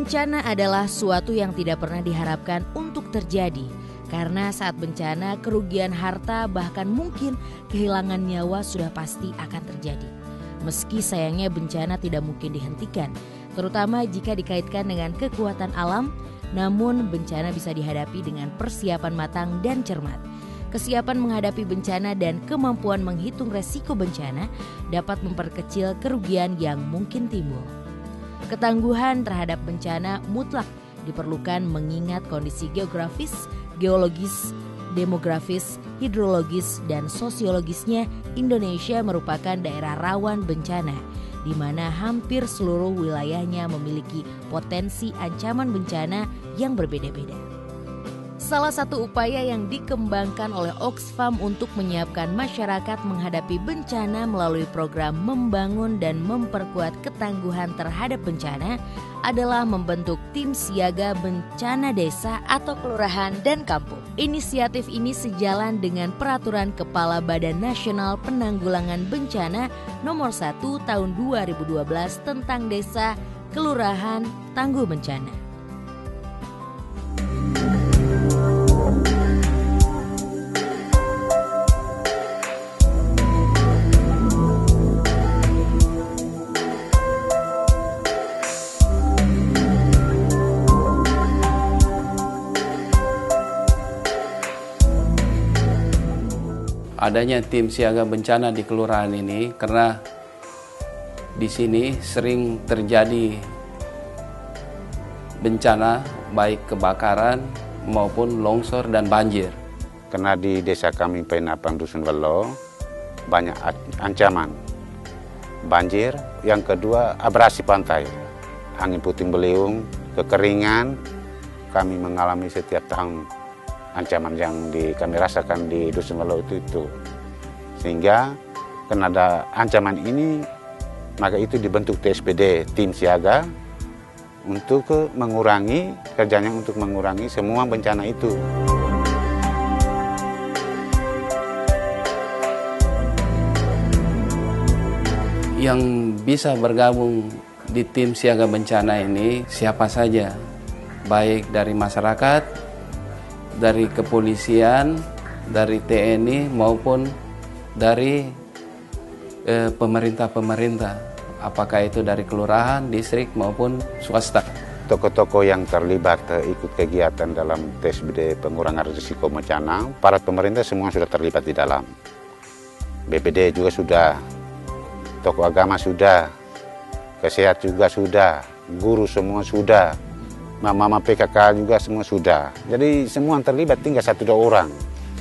Bencana adalah suatu yang tidak pernah diharapkan untuk terjadi. Karena saat bencana, kerugian harta bahkan mungkin kehilangan nyawa sudah pasti akan terjadi. Meski sayangnya bencana tidak mungkin dihentikan, terutama jika dikaitkan dengan kekuatan alam, namun bencana bisa dihadapi dengan persiapan matang dan cermat. Kesiapan menghadapi bencana dan kemampuan menghitung resiko bencana dapat memperkecil kerugian yang mungkin timbul. Ketangguhan terhadap bencana mutlak diperlukan mengingat kondisi geografis, geologis, demografis, hidrologis, dan sosiologisnya. Indonesia merupakan daerah rawan bencana, di mana hampir seluruh wilayahnya memiliki potensi ancaman bencana yang berbeda-beda. Salah satu upaya yang dikembangkan oleh Oxfam untuk menyiapkan masyarakat menghadapi bencana melalui program membangun dan memperkuat ketangguhan terhadap bencana adalah membentuk tim siaga bencana desa atau kelurahan dan kampung. Inisiatif ini sejalan dengan Peraturan Kepala Badan Nasional Penanggulangan Bencana Nomor 1 Tahun 2012 tentang Desa, Kelurahan, Tangguh Bencana. Adanya tim siaga bencana di kelurahan ini karena di sini sering terjadi bencana baik kebakaran maupun longsor dan banjir. Karena di desa kami Painapang Dusun Welo banyak ancaman banjir, yang kedua abrasi pantai, angin puting beliung, kekeringan, kami mengalami setiap tahun ancaman yang kami rasakan di Dusun Welo itu. Sehingga karena ada ancaman ini, maka itu dibentuk TSPD, tim siaga, untuk mengurangi, kerjanya untuk mengurangi semua bencana itu. Yang bisa bergabung di tim siaga bencana ini siapa saja, baik dari masyarakat, dari kepolisian, dari TNI maupun dari pemerintah-pemerintah, apakah itu dari kelurahan, distrik maupun swasta. Tokoh-tokoh yang terlibat ikut kegiatan dalam TSBD pengurangan risiko bencana, para pemerintah semua sudah terlibat di dalam. BPD juga sudah, tokoh agama sudah, kesehatan juga sudah, guru semua sudah, mama PKK juga semua sudah. Jadi semua yang terlibat, tinggal 1-2 orang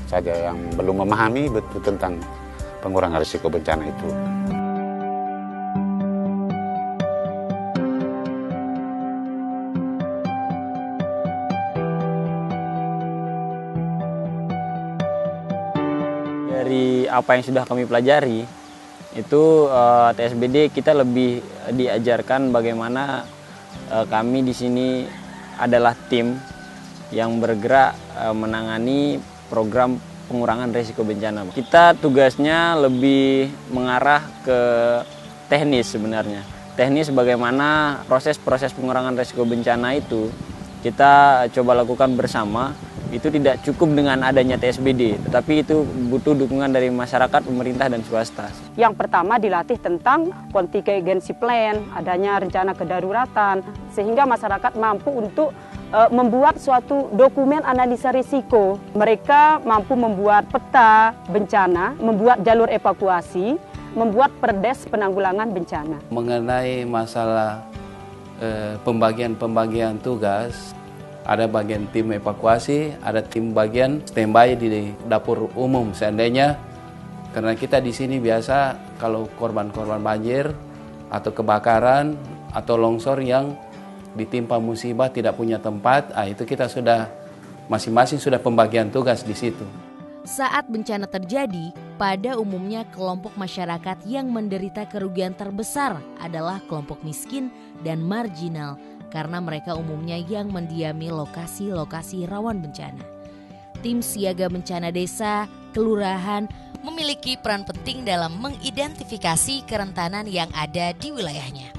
saja yang belum memahami betul tentang pengurangan risiko bencana itu. Dari apa yang sudah kami pelajari, itu TSBD kita lebih diajarkan bagaimana kami di sini adalah tim yang bergerak menangani program pengurangan risiko bencana. Kita tugasnya lebih mengarah ke teknis sebenarnya. Teknis bagaimana proses-proses pengurangan risiko bencana itu kita coba lakukan bersama. Itu tidak cukup dengan adanya TSBD, tetapi itu butuh dukungan dari masyarakat, pemerintah, dan swasta. Yang pertama dilatih tentang contingency plan, adanya rencana kedaruratan, sehingga masyarakat mampu untuk membuat suatu dokumen analisa risiko. Mereka mampu membuat peta bencana, membuat jalur evakuasi, membuat perdes penanggulangan bencana. Mengenai masalah pembagian tugas, ada bagian tim evakuasi, ada tim bagian standby di dapur umum. Seandainya, karena kita di sini biasa kalau korban-korban banjir atau kebakaran atau longsor yang ditimpa musibah tidak punya tempat, itu kita sudah masing-masing sudah pembagian tugas di situ. Saat bencana terjadi, pada umumnya kelompok masyarakat yang menderita kerugian terbesar adalah kelompok miskin dan marginal, karena mereka umumnya yang mendiami lokasi-lokasi rawan bencana. Tim siaga bencana desa, kelurahan memiliki peran penting dalam mengidentifikasi kerentanan yang ada di wilayahnya.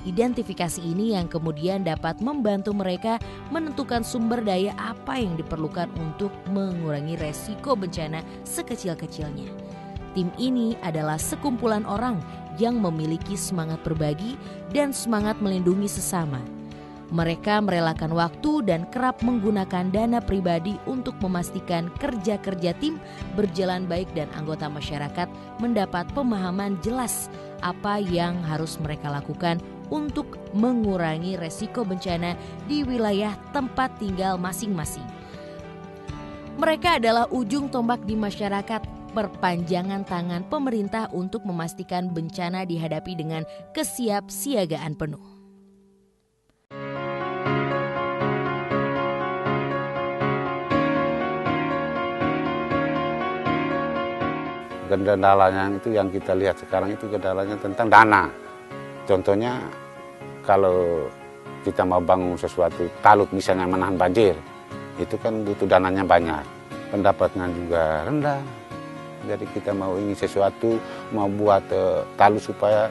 Identifikasi ini yang kemudian dapat membantu mereka menentukan sumber daya apa yang diperlukan untuk mengurangi resiko bencana sekecil-kecilnya. Tim ini adalah sekumpulan orang yang memiliki semangat berbagi dan semangat melindungi sesama. Mereka merelakan waktu dan kerap menggunakan dana pribadi untuk memastikan kerja-kerja tim berjalan baik dan anggota masyarakat mendapat pemahaman jelas apa yang harus mereka lakukan untuk mengurangi resiko bencana di wilayah tempat tinggal masing-masing. Mereka adalah ujung tombak di masyarakat, perpanjangan tangan pemerintah untuk memastikan bencana dihadapi dengan kesiapsiagaan penuh. Kendalanya itu yang kita lihat sekarang itu kendalanya tentang dana. Contohnya kalau kita mau bangun sesuatu talut misalnya menahan banjir, itu kan butuh dananya banyak, pendapatnya juga rendah. Jadi kita mau ingin sesuatu, mau buat talut supaya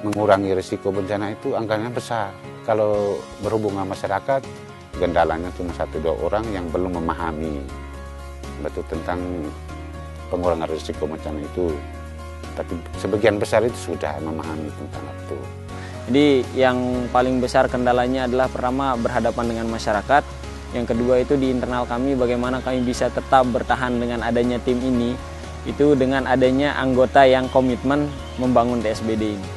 mengurangi risiko bencana itu anggarannya besar. Kalau berhubungan masyarakat, kendalanya cuma 1-2 orang yang belum memahami betul tentang pengurangan risiko bencana itu. Tapi sebagian besar itu sudah memahami tentang itu. Jadi yang paling besar kendalanya adalah pertama berhadapan dengan masyarakat. Yang kedua itu di internal kami, bagaimana kami bisa tetap bertahan dengan adanya tim ini. Itu dengan adanya anggota yang komitmen membangun TSBD ini.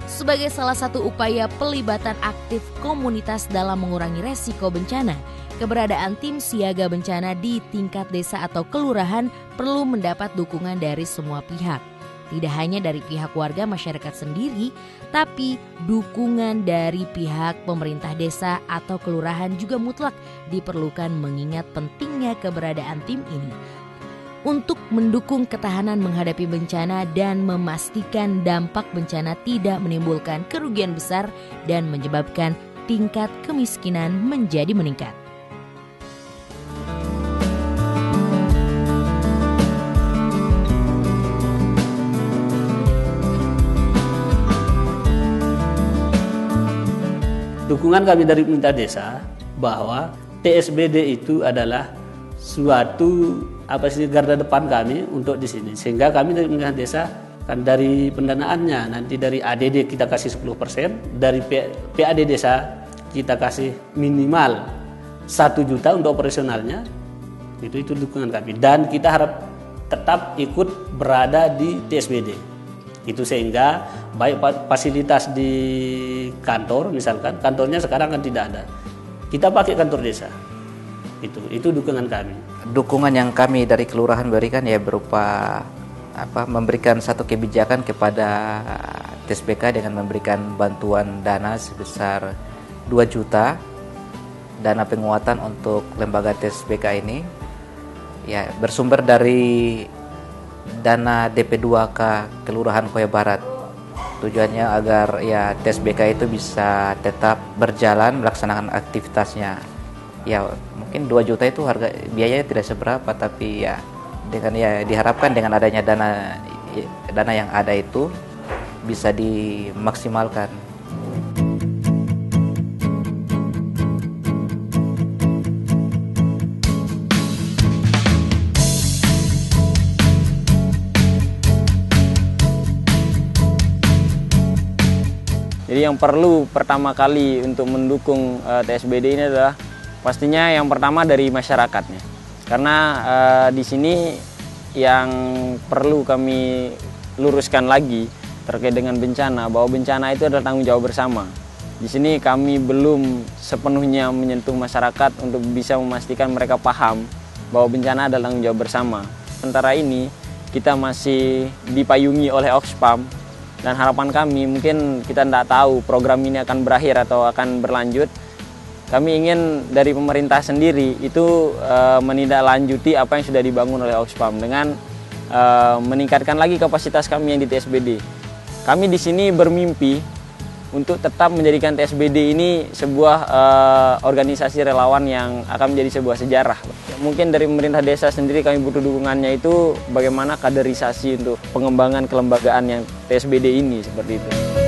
Sebagai salah satu upaya pelibatan aktif komunitas dalam mengurangi resiko bencana, keberadaan tim siaga bencana di tingkat desa atau kelurahan perlu mendapat dukungan dari semua pihak. Tidak hanya dari pihak warga masyarakat sendiri, tapi dukungan dari pihak pemerintah desa atau kelurahan juga mutlak diperlukan mengingat pentingnya keberadaan tim ini untuk mendukung ketahanan menghadapi bencana dan memastikan dampak bencana tidak menimbulkan kerugian besar dan menyebabkan tingkat kemiskinan menjadi meningkat. Dukungan kami dari pemerintah desa bahwa TSBD itu adalah suatu garda depan kami untuk di sini. Sehingga kami dari pemerintah desa kan dari pendanaannya nanti dari ADD kita kasih 10%, dari PAD desa kita kasih minimal 1 juta untuk operasionalnya. Itu dukungan kami dan kita harap tetap ikut berada di TSBD. Itu sehingga baik fasilitas di kantor, misalkan kantornya sekarang kan tidak ada, kita pakai kantor desa. Itu dukungan kami. Dukungan yang kami dari kelurahan berikan ya berupa memberikan satu kebijakan kepada TSBK dengan memberikan bantuan dana sebesar 2 juta dana penguatan untuk lembaga TSBK ini ya bersumber dari dana DP2K Kelurahan Koya Barat. Tujuannya agar ya TSBK itu bisa tetap berjalan melaksanakan aktivitasnya. Ya mungkin 2 juta itu harga biayanya tidak seberapa, tapi ya dengan ya diharapkan dengan adanya dana yang ada itu bisa dimaksimalkan. Jadi yang perlu pertama kali untuk mendukung TSBD ini adalah pastinya yang pertama dari masyarakatnya. Karena di sini yang perlu kami luruskan lagi terkait dengan bencana, bahwa bencana itu adalah tanggung jawab bersama. Di sini kami belum sepenuhnya menyentuh masyarakat untuk bisa memastikan mereka paham bahwa bencana adalah tanggung jawab bersama. Sementara ini kita masih dipayungi oleh Oxfam. Dan harapan kami, mungkin kita tidak tahu program ini akan berakhir atau akan berlanjut. Kami ingin dari pemerintah sendiri itu menindaklanjuti apa yang sudah dibangun oleh Oxfam dengan meningkatkan lagi kapasitas kami yang di TSBD. Kami di sini bermimpi untuk tetap menjadikan TSBD ini sebuah organisasi relawan yang akan menjadi sebuah sejarah. Mungkin dari pemerintah desa sendiri kami butuh dukungannya itu bagaimana kaderisasi untuk pengembangan kelembagaan yang TSBD ini seperti itu.